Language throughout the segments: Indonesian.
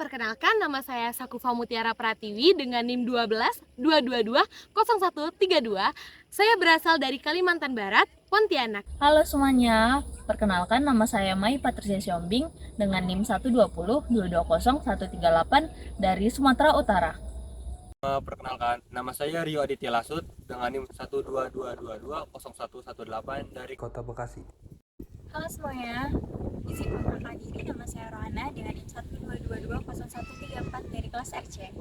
perkenalkan nama saya Sakufa Mutiara Pratiwi dengan NIM 12 222 0132. Saya berasal dari Kalimantan Barat, Pontianak. Halo semuanya, perkenalkan nama saya Mai Patricia Siombing dengan NIM 120 220 138 dari Sumatera Utara. Perkenalkan, nama saya Rio Aditya Lasut dengan NIM 122220118 dari Kota Bekasi. Halo semuanya, izin memperkenalkan diri, nama saya Rohana dengan NIM 122200134 dari kelas RC.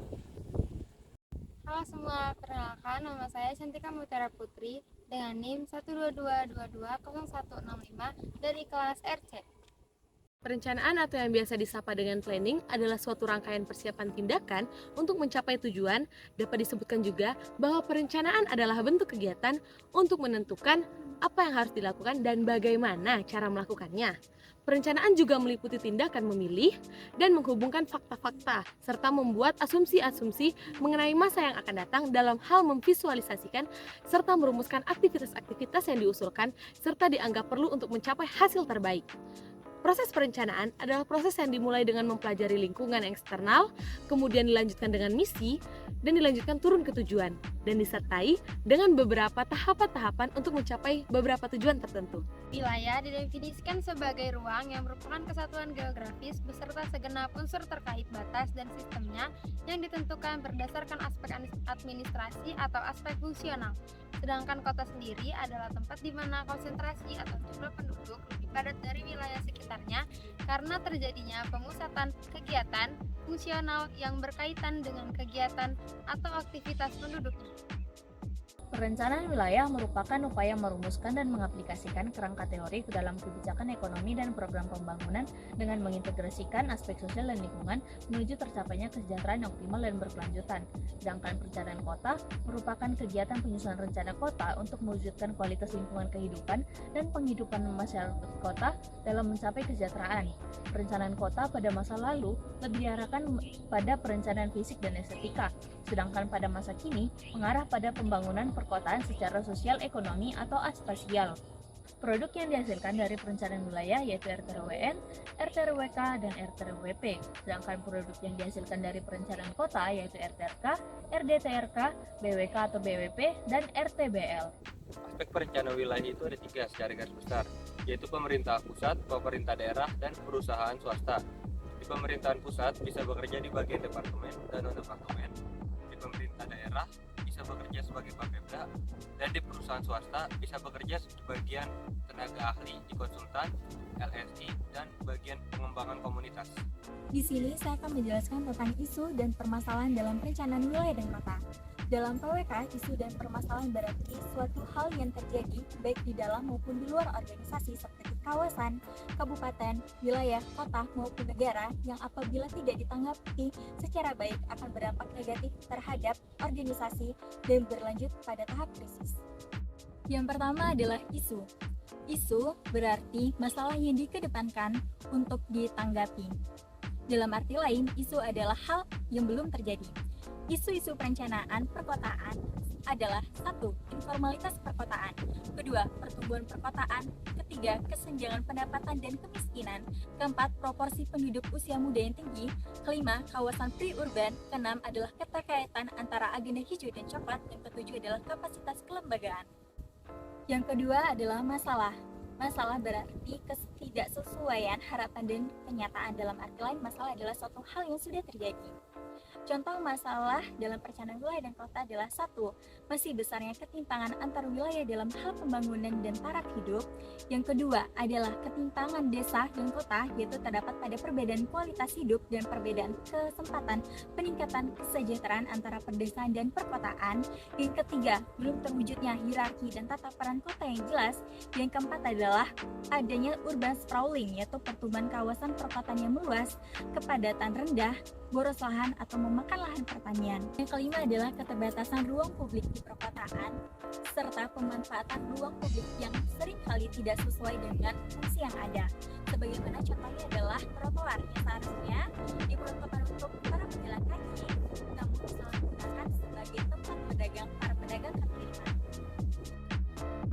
Halo semua, perkenalkan nama saya Cantika Mutiara Putri dengan NIM 122220165 dari kelas RC. Perencanaan atau yang biasa disapa dengan planning adalah suatu rangkaian persiapan tindakan untuk mencapai tujuan. Dapat disebutkan juga bahwa perencanaan adalah bentuk kegiatan untuk menentukan apa yang harus dilakukan dan bagaimana cara melakukannya. Perencanaan juga meliputi tindakan memilih dan menghubungkan fakta-fakta, serta membuat asumsi-asumsi mengenai masa yang akan datang dalam hal memvisualisasikan, serta merumuskan aktivitas-aktivitas yang diusulkan, serta dianggap perlu untuk mencapai hasil terbaik. Proses perencanaan adalah proses yang dimulai dengan mempelajari lingkungan eksternal, kemudian dilanjutkan dengan misi, dan dilanjutkan turun ke tujuan, dan disertai dengan beberapa tahapan-tahapan untuk mencapai beberapa tujuan tertentu. Wilayah didefinisikan sebagai ruang yang merupakan kesatuan geografis beserta segenap unsur terkait batas dan sistemnya yang ditentukan berdasarkan aspek administrasi atau aspek fungsional. Sedangkan kota sendiri adalah tempat di mana konsentrasi atau jumlah penduduk lebih padat dari wilayah sekitarnya karena terjadinya pemusatan kegiatan fungsional yang berkaitan dengan kegiatan atau aktivitas penduduknya. Perencanaan wilayah merupakan upaya merumuskan dan mengaplikasikan kerangka teori ke dalam kebijakan ekonomi dan program pembangunan dengan mengintegrasikan aspek sosial dan lingkungan menuju tercapainya kesejahteraan yang optimal dan berkelanjutan. Sedangkan perencanaan kota merupakan kegiatan penyusunan rencana kota untuk mewujudkan kualitas lingkungan kehidupan dan penghidupan masyarakat kota dalam mencapai kesejahteraan. Perencanaan kota pada masa lalu lebih diarahkan pada perencanaan fisik dan estetika, sedangkan pada masa kini mengarah pada pembangunan perkotaan secara sosial, ekonomi, atau aspasial. Produk yang dihasilkan dari perencanaan wilayah yaitu RTRWN, RTRWK, dan RTRWP. Sedangkan produk yang dihasilkan dari perencanaan kota yaitu RTRK, RDTRK, BWK atau BWP, dan RTBL. Aspek perencanaan wilayah itu ada 3 secara garis besar, yaitu pemerintah pusat, pemerintah daerah, dan perusahaan swasta. Di pemerintahan pusat bisa bekerja di bagian departemen dan non-departemen. Di pemerintah daerah bisa bekerja sebagai Bapepda, dan di perusahaan swasta bisa bekerja di bagian tenaga ahli, di konsultan, LSI, dan bagian pengembangan komunitas. Di sini saya akan menjelaskan tentang isu dan permasalahan dalam perencanaan wilayah dan kota. Dalam PWK, isu dan permasalahan berarti suatu hal yang terjadi baik di dalam maupun di luar organisasi seperti kawasan, kabupaten, wilayah, kota, maupun negara yang apabila tidak ditanggapi secara baik akan berdampak negatif terhadap organisasi dan berlanjut pada tahap krisis. Yang pertama adalah isu. Isu berarti masalah yang dikedepankan untuk ditanggapi. Dalam arti lain, isu adalah hal yang belum terjadi. Isu-isu perencanaan perkotaan adalah 1. Informalitas perkotaan, 2. Pertumbuhan perkotaan, 3. Kesenjangan pendapatan dan kemiskinan, 4. Proporsi penduduk usia muda yang tinggi, 5. Kawasan pre-urban, 6. Adalah keterkaitan antara agenda hijau dan coklat, dan 7. adalah kapasitas kelembagaan. Yang kedua adalah masalah. Masalah berarti ketidaksesuaian harapan dan kenyataan. Dalam arti lain, masalah adalah suatu hal yang sudah terjadi. Contoh masalah dalam perencanaan wilayah dan kota adalah 1. Masih besarnya ketimpangan antar wilayah dalam hal pembangunan dan taraf hidup. Yang kedua adalah ketimpangan desa dan kota, yaitu terdapat pada perbedaan kualitas hidup dan perbedaan kesempatan peningkatan kesejahteraan antara pedesaan dan perkotaan. Yang ketiga, belum terwujudnya hierarki dan tata peran kota yang jelas. Yang keempat adalah adanya urban sprawling, yaitu pertumbuhan kawasan perkotaan yang meluas, kepadatan rendah, boros lahan atau memakan lahan pertanian. Yang kelima adalah keterbatasan ruang publik di perkotaan, serta pemanfaatan ruang publik yang seringkali tidak sesuai dengan fungsi yang ada. Sebagaimana contohnya adalah trotoar yang seharusnya diperuntukkan untuk para pejalan kaki, namun salah digunakan sebagai tempat para pedagang kaki lima.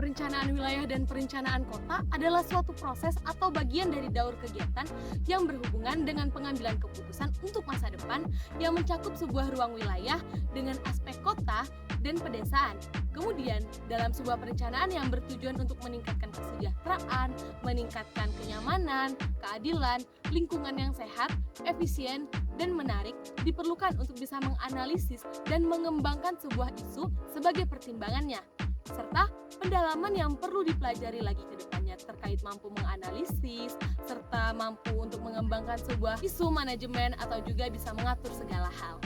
perencanaan wilayah dan perencanaan kota adalah suatu proses atau bagian dari daur kegiatan yang berhubungan dengan pengambilan keputusan untuk masa depan yang mencakup sebuah ruang wilayah dengan aspek kota dan pedesaan. Kemudian, dalam sebuah perencanaan yang bertujuan untuk meningkatkan kesejahteraan, meningkatkan kenyamanan, keadilan, lingkungan yang sehat, efisien, dan menarik, diperlukan untuk bisa menganalisis dan mengembangkan sebuah isu sebagai pertimbangannya, serta pendalaman yang perlu dipelajari lagi ke depannya terkait mampu menganalisis, serta mampu untuk mengembangkan sebuah isu manajemen atau juga bisa mengatur segala hal.